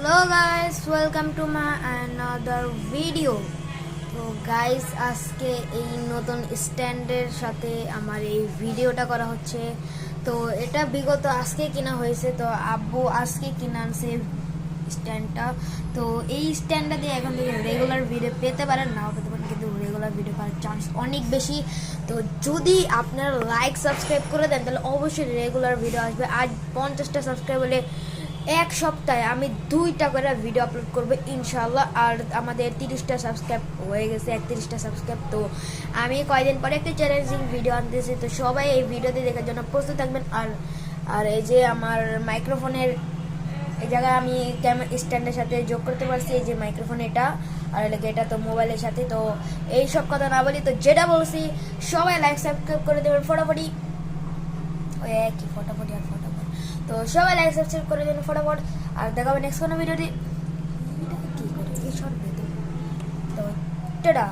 Hello guys, welcome to my another video. তো guys, আজকে এই নতুন স্ট্যান্ডের সাথে আমার এই ভিডিওটা করা হচ্ছে। তো এটা বিগত আজকে কিনা হয়েছে, তো আব্বু আজকে কিনে আনছে স্ট্যান্ডটা। তো এই স্ট্যান্ডটা দিয়ে এখন থেকে রেগুলার ভিডিও পেতে পারেন, নাও পেতে পারেন, কিন্তু রেগুলার ভিডিও পাওয়ার চান্স অনেক বেশি। তো যদি আপনারা লাইক সাবস্ক্রাইব করে দেন তাহলে অবশ্যই রেগুলার ভিডিও আসবে। আর 50টা সাবস্ক্রাইব হলে এক সপ্তাহে আমি 2টা করে ভিডিও আপলোড করবো ইনশাল্লাহ। আর আমাদের 30টা সাবস্ক্রাইব হয়ে গেছে, 31টা সাবস্ক্রাইব। তো আমি কয়েকদিন পরে একটা চ্যালেঞ্জিং ভিডিও আনতেছি, তো সবাই এই ভিডিওতে দেখার জন্য প্রস্তুত থাকবেন। আর এই যে আমার মাইক্রোফোনের এই জায়গায় আমি স্ট্যান্ডের সাথে যোগ করতে পারছি, এই যে মাইক্রোফোন এটা, আর এটা তো মোবাইলের সাথে। তো এই সব কথা না বলি, তো যেটা বলছি সবাই লাইক সাবস্ক্রাইব করে দেবেন ফটাফটি। ওই একই ফটাফটি আর ফটাফট। তো সবাই লাইক সাবস্ক্রাইব করে দেবেন ফটাফট। আর দেখাবে নেক্সট কোনো ভিডিওটি কি করে এই শর্ট ভিডিও। তো টাটা।